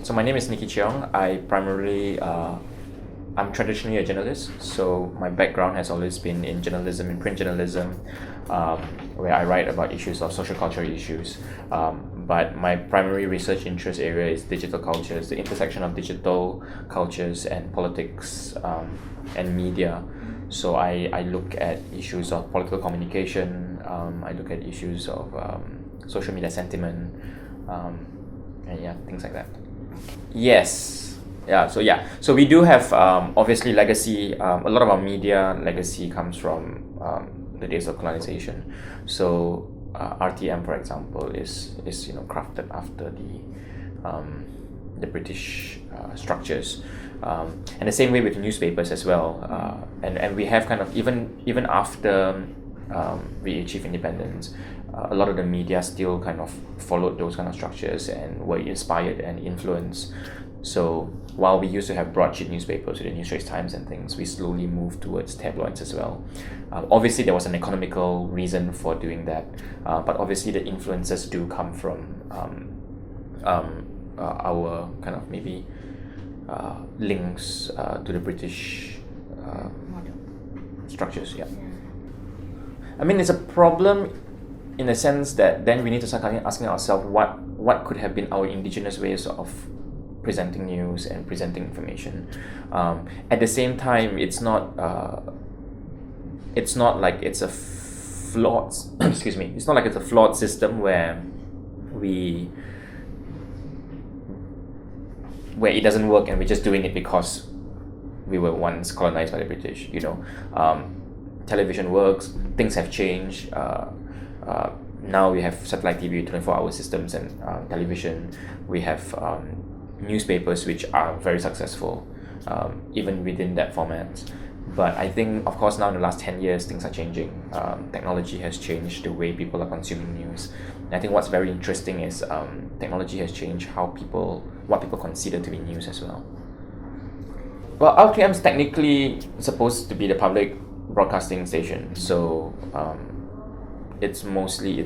So my name is Niki Cheong. I'm traditionally a journalist. So my background has always been in journalism, in print journalism, um, where I write about issues of social cultural issues. But my primary research interest area is digital cultures, the intersection of digital cultures and politics, and media. So I look at issues of political communication. I look at issues of social media sentiment, and things like that. Yes. So we do have obviously legacy. A lot of our media legacy comes from the days of colonization. So RTM, for example, is crafted after the British structures, and the same way with newspapers as well. And we have kind of even after we achieved independence, a lot of the media still kind of followed those kind of structures and were inspired and influenced. So while we used to have broadsheet newspapers with the New Straits Times and things, we slowly moved towards tabloids as well. Obviously, there was an economical reason for doing that, but obviously the influences do come from our kind of maybe links to the British structures. Yeah. I mean, it's a problem in the sense that then we need to start asking ourselves what could have been our indigenous ways of presenting news and presenting information. At the same time, it's not like it's a flawed excuse me. It's not like it's a flawed system where it doesn't work and we're just doing it because we were once colonized by the British. Television works. Things have changed. Now we have satellite TV, 24-hour systems, and television. We have newspapers which are very successful, even within that format. But I think, of course, now in the last 10 years, things are changing. Technology has changed the way people are consuming news. And I think what's very interesting is technology has changed what people consider to be news as well. Well, RTM is technically supposed to be the public broadcasting station, so it's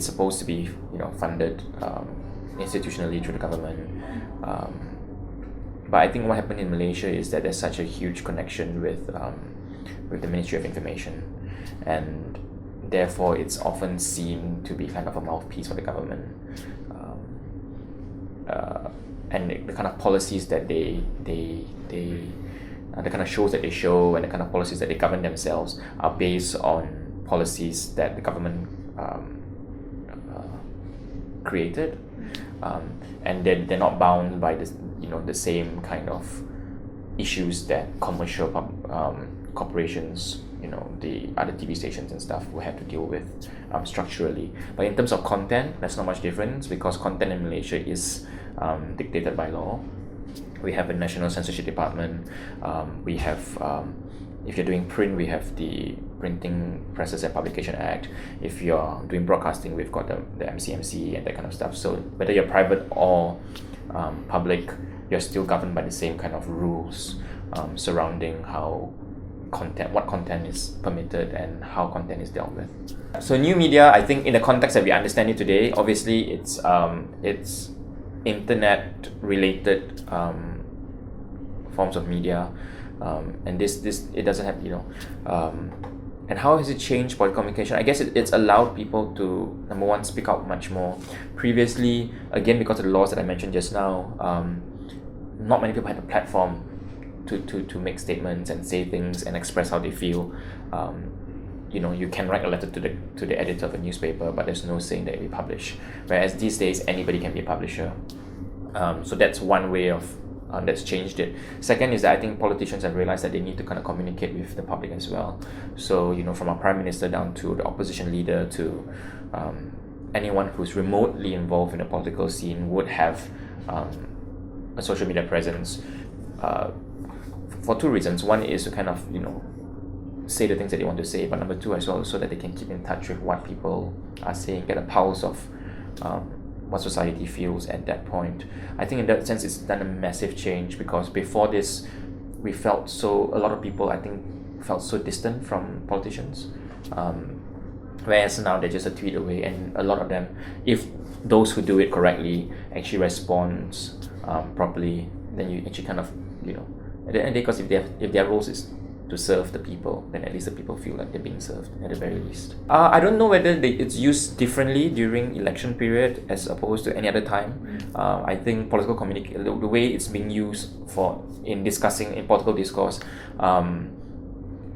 supposed to be funded institutionally through the government. But I think what happened in Malaysia is that there's such a huge connection with the Ministry of Information, and therefore it's often seen to be kind of a mouthpiece for the government. And the kind of policies that they the kind of shows that they show and the kind of policies that they govern themselves are based on policies that the government created, and they're not bound by the same kind of issues that commercial corporations, the other TV stations and stuff will have to deal with structurally. But in terms of content, there's not much difference because content in Malaysia is dictated by law. We have a national censorship department. We have, if you're doing print, we have the Printing Presses and Publication Act. If you're doing broadcasting, we've got the MCMC and that kind of stuff. So whether you're private or public, you're still governed by the same kind of rules surrounding what content is permitted and how content is dealt with. So new media, I think in the context that we understand it today, obviously it's internet related forms of media, and this it doesn't have and how has it changed political communication? I guess it's allowed people to, number one, speak out much more. Previously, again because of the laws that I mentioned just now, not many people had a platform to make statements and say things and express how they feel. You can write a letter to the editor of a newspaper, but there's no saying that it will be published. Whereas these days, anybody can be a publisher. So that's one way of that's changed it. Second is that I think politicians have realized that they need to kind of communicate with the public as well. So from our prime minister down to the opposition leader to anyone who's remotely involved in the political scene would have a social media presence for two reasons. One is to kind of say the things that they want to say, but number two as well, so that they can keep in touch with what people are saying, get a pulse of what society feels at that point. I think in that sense it's done a massive change, because before this a lot of people I think felt so distant from politicians, whereas now they're just a tweet away, and a lot of them, if those who do it correctly, actually respond properly, then you actually kind of, at the end of the day, because if their roles is to serve the people, then at least the people feel like they're being served at the very least. I don't know whether it's used differently during election period as opposed to any other time. I think political communication, the way it's being used in discussing in political discourse,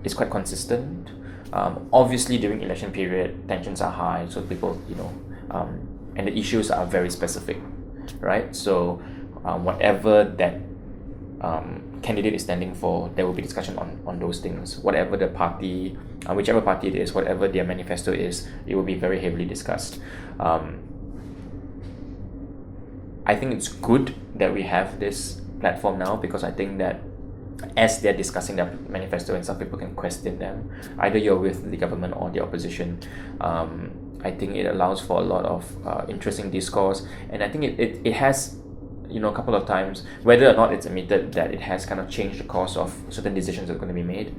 is quite consistent. Obviously, during election period, tensions are high, so people, and the issues are very specific, right? So, whatever that candidate is standing for, there will be discussion on those things. Whatever the party, whichever party it is, whatever their manifesto is, it will be very heavily discussed. I think it's good that we have this platform now, because I think that as they're discussing their manifesto and some people can question them, either you're with the government or the opposition, I think it allows for a lot of interesting discourse, and I think it has, a couple of times, whether or not it's admitted that it has kind of changed the course of certain decisions that are going to be made.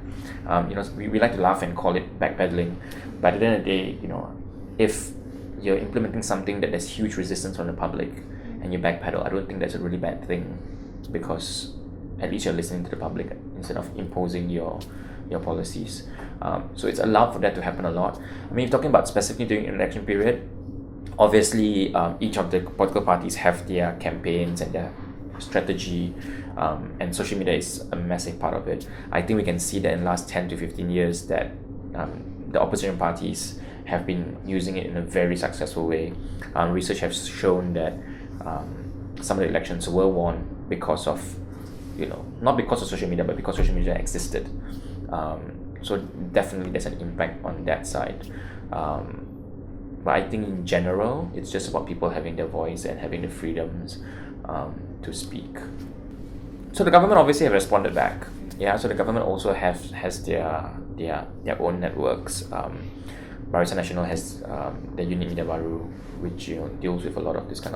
We like to laugh and call it backpedaling, but at the end of the day, if you're implementing something that there's huge resistance from the public and you backpedal, I don't think that's a really bad thing, because at least you're listening to the public instead of imposing your policies. So it's allowed for that to happen a lot. I mean, if talking about specifically during an election period, obviously each of the political parties have their campaigns and their strategy, and social media is a massive part of it. I think we can see that in the last 10 to 15 years that the opposition parties have been using it in a very successful way. Research has shown that some of the elections were won because of, not because of social media, but because social media existed. So definitely there's an impact on that side. But I think in general, it's just about people having their voice and having the freedoms to speak. So the government obviously have responded back. Yeah, so the government also has their own networks. Barisan Nasional has the Unit Media Baru, which deals with a lot of this kind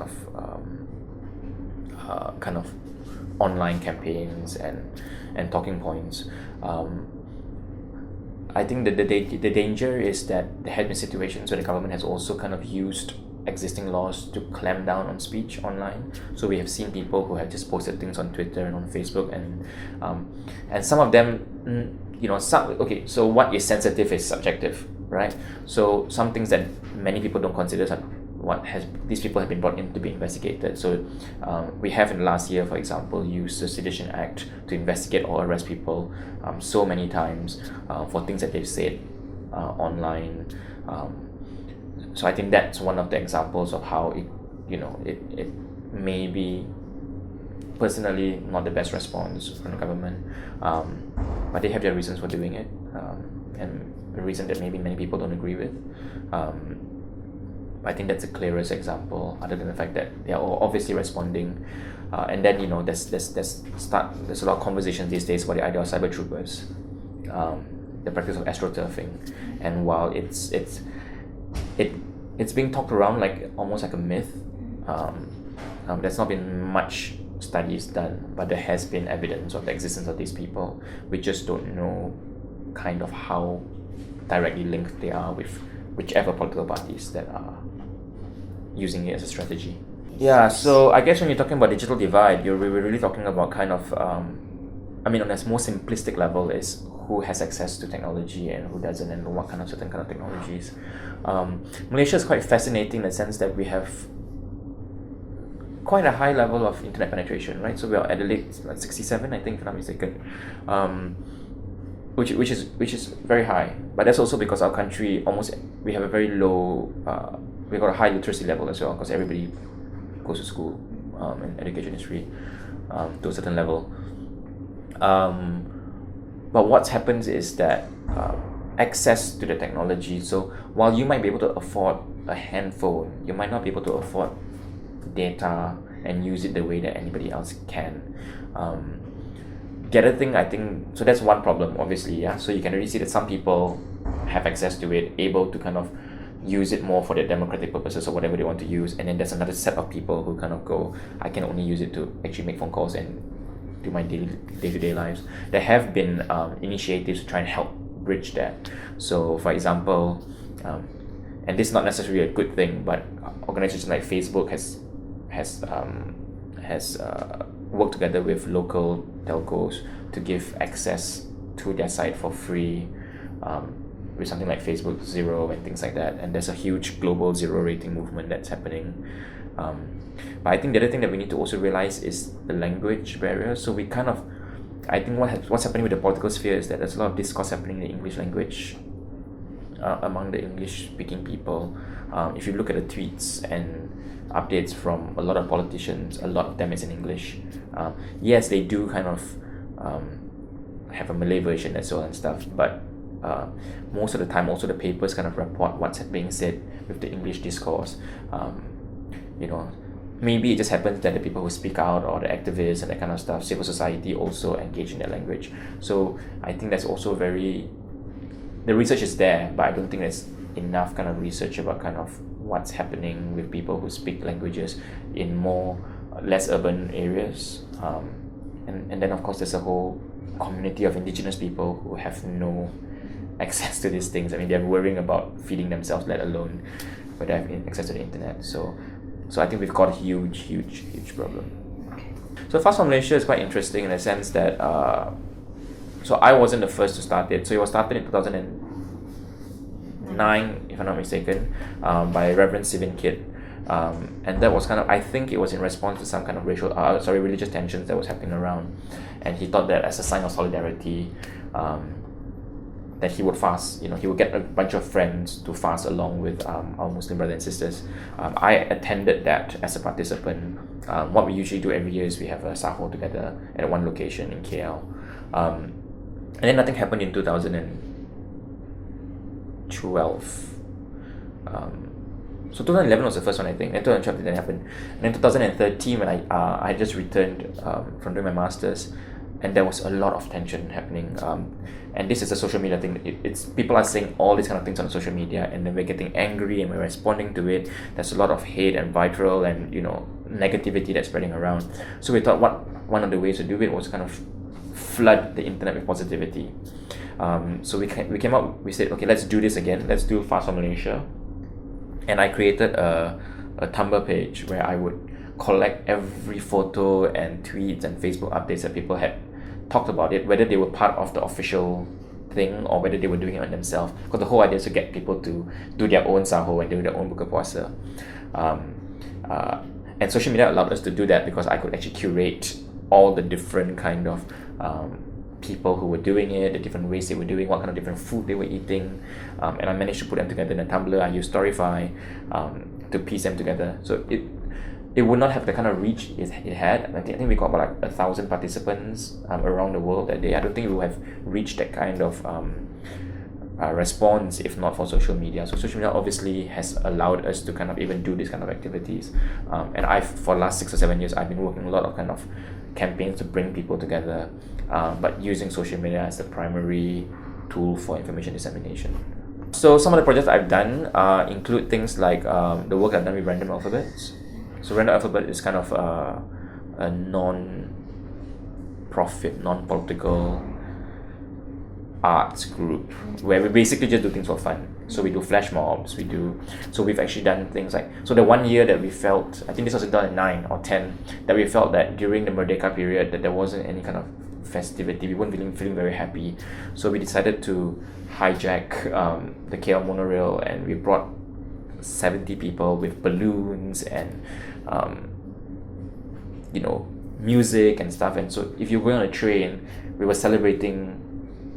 of online campaigns and talking points. I think that the danger is that there have been situations where the government has also kind of used existing laws to clamp down on speech online. So we have seen people who have just posted things on Twitter and on Facebook, and some of them, so what is sensitive is subjective, right? So some things that many people don't consider these people have been brought in to be investigated. So we have in the last year, for example, used the Sedition Act to investigate or arrest people so many times for things that they've said online. So I think that's one of the examples of how it may be personally not the best response from the government, but they have their reasons for doing it, and a reason that maybe many people don't agree with. I think that's the clearest example, other than the fact that they are all obviously responding, and then there's a lot of conversations these days about the idea of cyber troopers, the practice of astroturfing, and while it's being talked around like almost like a myth, there's not been much studies done, but there has been evidence of the existence of these people. We just don't know kind of how directly linked they are with whichever political parties that are using it as a strategy. Yeah, so I guess when you're talking about digital divide, we're really talking about kind of, on a more simplistic level, is who has access to technology and who doesn't, and what kind of certain kind of technologies. Malaysia is quite fascinating in the sense that we have quite a high level of internet penetration, right? So we are at Adelaide, 67, I think, if I'm not mistaken. Which is very high, but that's also because our country we have a very low, we got a high literacy level as well, because everybody goes to school, and education is free to a certain level. But what happens is that access to the technology. So while you might be able to afford a handphone, you might not be able to afford data and use it the way that anybody else can. The other thing, I think, so that's one problem, obviously, yeah. So you can already see that some people have access to it, able to kind of use it more for their democratic purposes or whatever they want to use, and then there's another set of people who kind of go, I can only use it to actually make phone calls and do my day-to-day lives. There have been initiatives to try and help bridge that. So, for example, and this is not necessarily a good thing, but organizations like Facebook has has worked together with local telcos to give access to their site for free, with something like Facebook Zero and things like that. And there's a huge global zero rating movement that's happening. But I think the other thing that we need to also realize is the language barrier. So we kind of, I think what's happening with the political sphere is that there's a lot of discourse happening in the English language among the English-speaking people. If you look at the tweets and updates from a lot of politicians, a lot of them is in English. Yes, they do kind of have a Malay version as well and stuff, but most of the time also the papers kind of report what's being said with the English discourse. You know, maybe it just happens that the people who speak out, or the activists and that kind of stuff, civil society, also engage in that language. So I think that's also the research is there, but I don't think there's enough kind of research about kind of what's happening with people who speak languages in more less urban areas. And then of course there's a whole community of indigenous people who have no access to these things. I mean, they're worrying about feeding themselves, let alone whether they have access to the internet. So I think we've got a huge problem. So Fast for Malaysia is quite interesting in the sense that so I wasn't the first to start it. So it was started in 2009, if I'm not mistaken, by Reverend Sivan Kit. And that was kind of, I think it was in response to some kind of religious tensions that was happening around. And he thought that as a sign of solidarity, that he would fast, he would get a bunch of friends to fast along with our Muslim brothers and sisters. I attended that as a participant. What we usually do every year is we have a sahur together at one location in KL. And then nothing happened in 2012. So 2011 was the first one, I think. And 2012 didn't happen. And then 2013, when I just returned from doing my masters, and there was a lot of tension happening. And this is a social media thing. It's people are saying all these kind of things on social media, and then we're getting angry and we're responding to it. There's a lot of hate and vitriol and negativity that's spreading around. So we thought one of the ways to do it was kind of flood the internet with positivity. So we came up. We said, okay, let's do this again. Let's do Fast for Malaysia. And I created a Tumblr page where I would collect every photo and tweets and Facebook updates that people had talked about it, whether they were part of the official thing or whether they were doing it on themselves. Because the whole idea is to get people to do their own sahur and do their own buka puasa. And social media allowed us to do that because I could actually curate all the different kind of people who were doing it, the different ways they were doing, what kind of different food they were eating, and I managed to put them together in a Tumblr. I used Storyfy to piece them together. So it would not have the kind of reach it had. I think we got about like 1,000 participants around the world that day. I don't think we would have reached that kind of response if not for social media. So social media obviously has allowed us to kind of even do these kind of activities. And for the last 6 or 7 years, I've been working a lot of kind of campaigns to bring people together, but using social media as the primary tool for information dissemination. So some of the projects I've done include things like the work I've done with Random Alphabets. So Random Alphabet is kind of a non-profit, non-political arts group where we basically just do things for fun. So we do flash mobs, so we've actually done things like, so the one year that we felt, I think this was in 2009 or 10, that we felt that during the Merdeka period that there wasn't any kind of festivity, we weren't feeling very happy. So we decided to hijack the KL monorail, and we brought 70 people with balloons and music and stuff. And so if you're going on a train, we were celebrating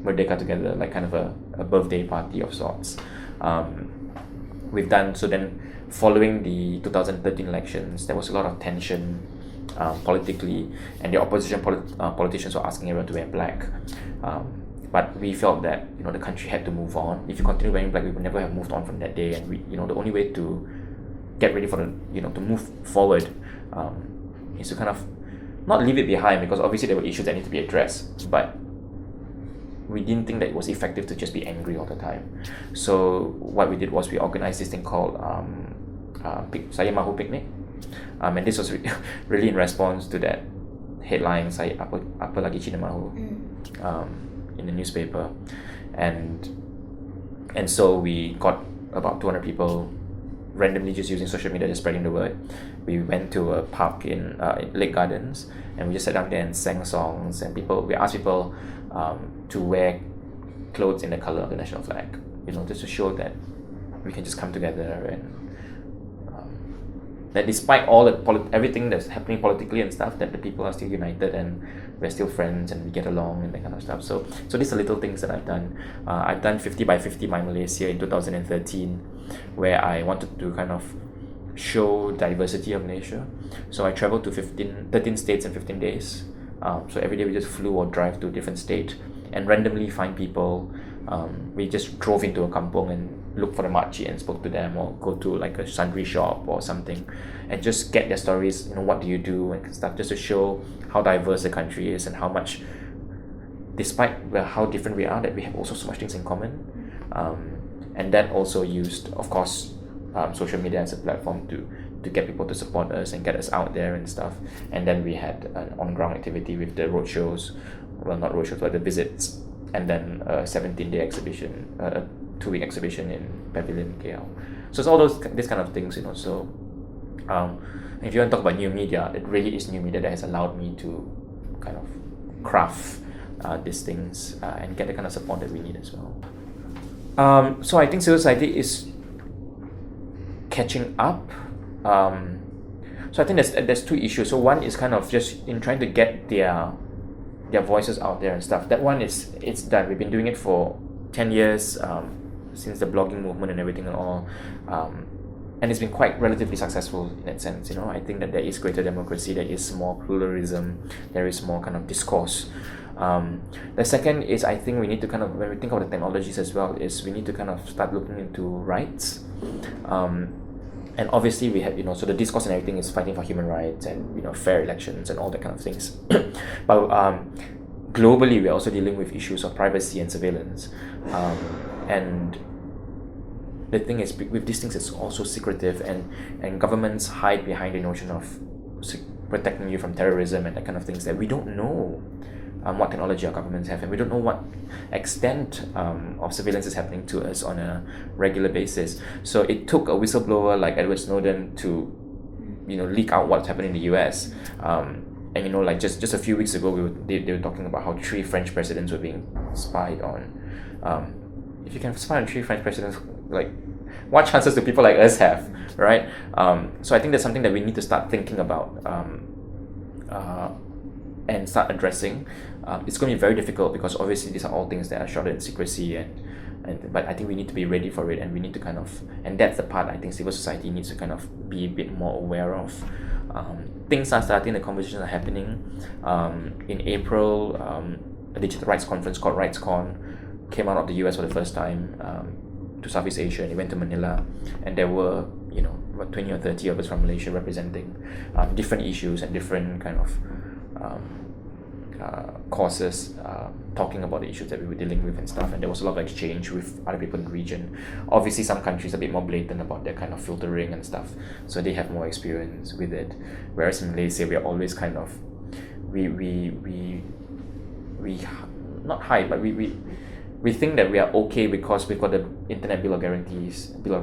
Merdeka together, like kind of a birthday party of sorts. We've done, so then following the 2013 elections, there was a lot of tension politically, and the opposition politicians were asking everyone to wear black. But we felt that the country had to move on. If you continue wearing black, we would never have moved on from that day. And we, the only way to get ready for the to move forward is to kind of not leave it behind, because obviously there were issues that need to be addressed, but we didn't think that it was effective to just be angry all the time. So what we did was we organized this thing called Saya Mahu Picnic, and this was really in response to that headline, Saya apa lagi Cina Mahu, in the newspaper, and so we got about 200 people randomly just using social media, just spreading the word. We went to a park in Lake Gardens, and we just sat down there and sang songs, and we asked people to wear clothes in the color of the national flag, just to show that we can just come together, and that despite all everything that's happening politically and stuff, that the people are still united and we're still friends and we get along and that kind of stuff. So these are little things that I've done. I've done 50 by 50 My Malaysia in 2013, where I wanted to kind of show diversity of Malaysia. So I traveled to 13 states in 15 days. So every day we just flew or drive to a different state and randomly find people. We just drove into a kampong and looked for the makcik and spoke to them, or go to like a sundry shop or something and just get their stories, what do you do and stuff, just to show how diverse the country is and how much, despite how different we are, that we have also so much things in common. And that also used, of course, social media as a platform to get people to support us and get us out there and stuff. And then we had an on-ground activity with the roadshows, well, not roadshows, but the visits, and then a 17-day exhibition, a 2-week exhibition in Pavilion KL. So it's all this kind of things, So if you want to talk about new media, it really is new media that has allowed me to kind of craft these things and get the kind of support that we need as well. So I think civil society is catching up. So I think there's two issues. So one is kind of just in trying to get their voices out there and stuff. That one it's done. We've been doing it for 10 years, since the blogging movement and everything and all, and it's been quite relatively successful in that sense. I think that there is greater democracy, there is more pluralism, there is more kind of discourse. The second is, I think we need to kind of, when we think of the technologies as well, is we need to kind of start looking into rights. And obviously we have, so the discourse and everything is fighting for human rights and, fair elections and all that kind of things. But globally, we're also dealing with issues of privacy and surveillance. And the thing is, with these things, it's also secretive, and governments hide behind the notion of protecting you from terrorism and that kind of things, that we don't know what technology our governments have, and we don't know what extent of surveillance is happening to us on a regular basis. So it took a whistleblower like Edward Snowden to, leak out what's happening in the US. And like just a few weeks ago, they were talking about how 3 French presidents were being spied on. If you can spy on 3 French presidents, like, what chances do people like us have, right? So I think that's something that we need to start thinking about and start addressing. It's going to be very difficult because obviously these are all things that are shrouded in secrecy, but I think we need to be ready for it, and we need to kind of, and that's the part I think civil society needs to kind of be a bit more aware of. Things are starting, the conversations are happening. In April, a digital rights conference called RightsCon came out of the US for the first time to Southeast Asia, and it went to Manila, and there were about 20 or 30 of us from Malaysia representing different issues and different kind of courses, talking about the issues that we were dealing with and stuff. And there was a lot of exchange with other people in the region. Obviously some countries are a bit more blatant about their kind of filtering and stuff, so they have more experience with it, whereas in Malaysia we are always kind of we not hide, but we think that we are okay because we've got the Internet Bill of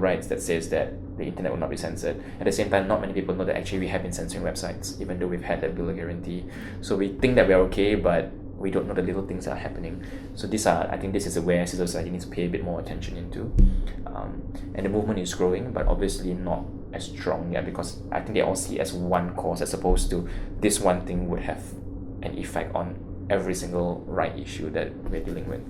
Rights that says that the internet will not be censored. At the same time, not many people know that actually we have been censoring websites, even though we've had that bill of guarantee. So we think that we are okay, but we don't know the little things that are happening. So I think this is where civil society needs to pay a bit more attention into. And the movement is growing, but obviously not as strong yet, because I think they all see it as one cause, as opposed to this one thing would have an effect on every single right issue that we're dealing with.